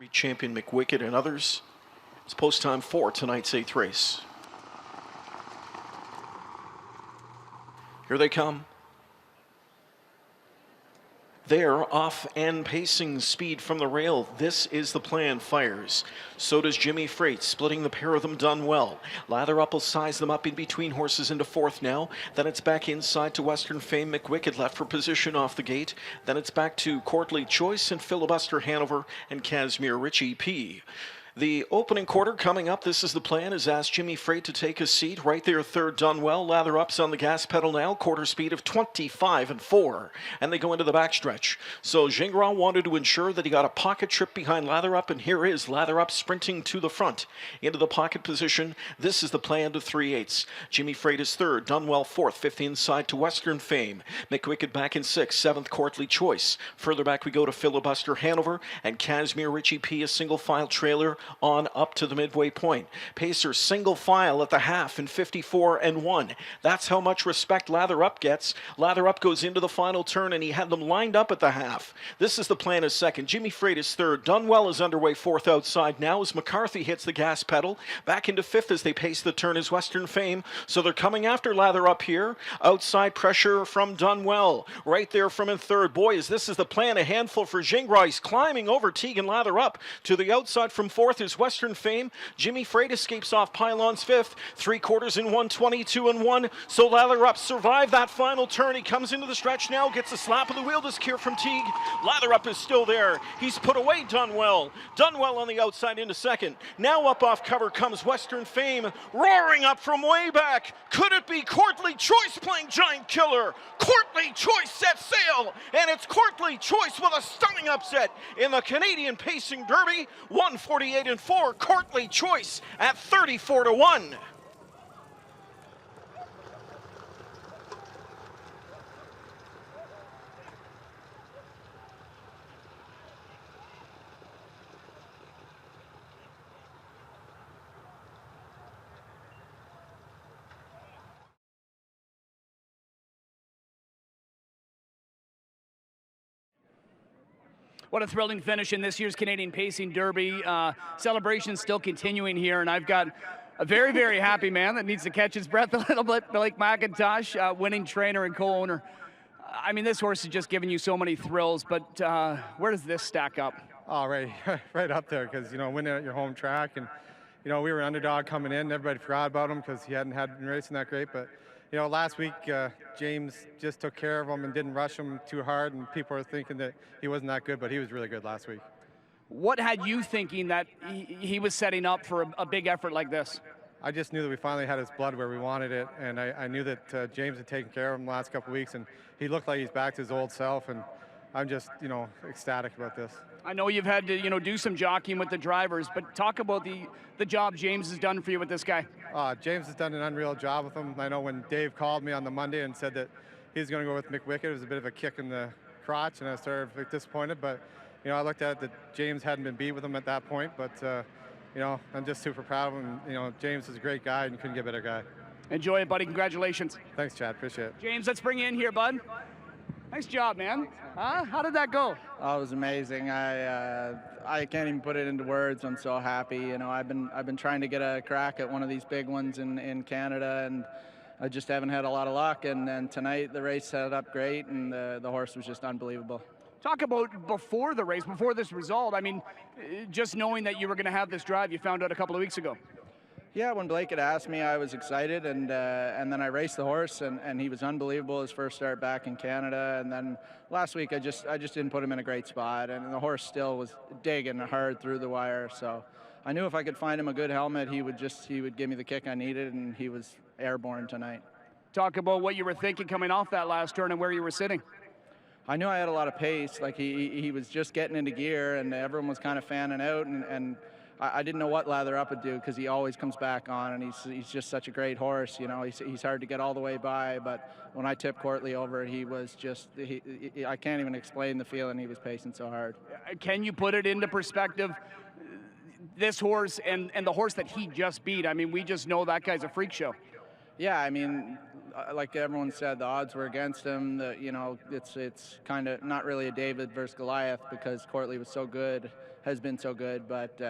Champion McWicked and others. It's post time for tonight's 8th race. Here they come. They're off and pacing speed from the rail. This is the plan. Fires. So does Jimmy Freight, splitting the pair of them done well. Lather Up will size them up in between horses into fourth now. Then it's back inside to Western Fame. McWicked left for position off the gate. Then it's back to Courtly Choice and Filibuster Hanover and Casimir Richie P. The opening quarter coming up. This is the plan. Has asked Jimmy Freight to take a seat. Right there, third done well. Lather Up's on the gas pedal now. Quarter speed of 25 and 4. And they go into the backstretch. So Gingras wanted to ensure that he got a pocket trip behind Lather Up. And here is Lather Up sprinting to the front. Into the pocket position. This is the plan to 3/8. Jimmy Freight is third. Done well fourth. Fifth inside to Western Fame. McWicked back in sixth. Seventh, Courtly Choice. Further back we go to Filibuster Hanover. And Casimir Richie P, a single file trailer on up to the midway point. Pacer single file at the half in 54 and 1. That's how much respect Lather Up gets. Lather Up goes into the final turn and he had them lined up at the half. This is the plan as second. Jimmy Freight is third. Dunwell is underway fourth outside now as McCarthy hits the gas pedal. Back into fifth as they pace the turn is Western Fame. So they're coming after Lather Up here. Outside pressure from Dunwell. Right there from in third. Boy, as this is the plan, a handful for Gingras. He's climbing over Teague and Lather Up. To the outside from fourth is Western Fame. Jimmy Freight escapes off pylons fifth. 3/4 in 122 and 1. So Lather Up survived that final turn. He comes into the stretch now, gets a slap of the wheel to secure from Teague. Lather Up is still there. He's put away Dunwell. Dunwell on the outside into second. Now up off cover comes Western Fame, roaring up from way back. Could it be Courtly Choice playing giant killer? Courtly Choice sets sail, and it's Courtly Choice with a stunning upset in the Canadian Pacing Derby. 148 and 4. Courtly Choice at 34 to 1. What a thrilling finish in this year's Canadian Pacing Derby. Celebration still continuing here, and I've got a very, very happy man that needs to catch his breath a little bit, Blake MacIntosh, winning trainer and co-owner. I mean, this horse has just given you so many thrills, but where does this stack up? Oh, right up there, because, winning at your home track, and, we were underdog coming in. Everybody forgot about him because he hadn't been racing that great, but last week, James just took care of him and didn't rush him too hard, and people were thinking that he wasn't that good, but he was really good last week. What had you thinking that he was setting up for a big effort like this? I just knew that we finally had his blood where we wanted it, and I knew that James had taken care of him the last couple of weeks, and he looked like he's back to his old self, and I'm just, ecstatic about this. I know you've had to, do some jockeying with the drivers, but talk about the job James has done for you with this guy. James has done an unreal job with him. I know when Dave called me on the Monday and said that he's going to go with McWicked, it was a bit of a kick in the crotch, and I was sort of disappointed, but, I looked at it that James hadn't been beat with him at that point, but, I'm just super proud of him. James is a great guy, and you couldn't get a better guy. Enjoy it, buddy. Congratulations. Thanks, Chad. Appreciate it. James, let's bring you in here, bud. Nice job, man. How did that go? Oh, it was amazing. I can't even put it into words. I'm so happy. I've been trying to get a crack at one of these big ones in Canada, and I just haven't had a lot of luck. And tonight the race set up great, and the horse was just unbelievable. Talk about before the race, before this result. I mean, just knowing that you were going to have this drive, you found out a couple of weeks ago. Yeah, when Blake had asked me, I was excited, and then I raced the horse, and he was unbelievable his first start back in Canada. And then last week, I just didn't put him in a great spot, and the horse still was digging hard through the wire. So I knew if I could find him a good helmet, he would give me the kick I needed, and he was airborne tonight. Talk about what you were thinking coming off that last turn and where you were sitting. I knew I had a lot of pace. Like he was just getting into gear, and everyone was kind of fanning out, and I didn't know what Lather Up would do because he always comes back on, and he's just such a great horse. He's hard to get all the way by, but when I tipped Courtly over, he was just I can't even explain the feeling. He was pacing so hard. Can you put it into perspective? This horse and the horse that he just beat. I mean, we just know that guy's a freak show. Yeah, I mean, like everyone said, the odds were against him. You know, it's kind of not really a David versus Goliath because Courtly was so good, has been so good, but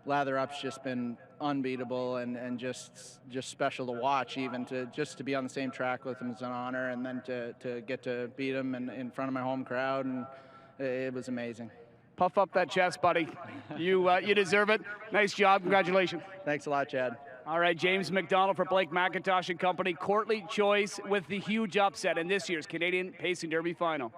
Lather Up's just been unbeatable and just special to watch. Even to be on the same track with him is an honor, and then to get to beat him in front of my home crowd, and it was amazing. Puff up that chest, buddy. You deserve it. Nice job. Congratulations. Thanks a lot, Chad. All right, James MacDonald for Blake MacIntosh and company. Courtly choice with the huge upset in this year's Canadian Pacing Derby final.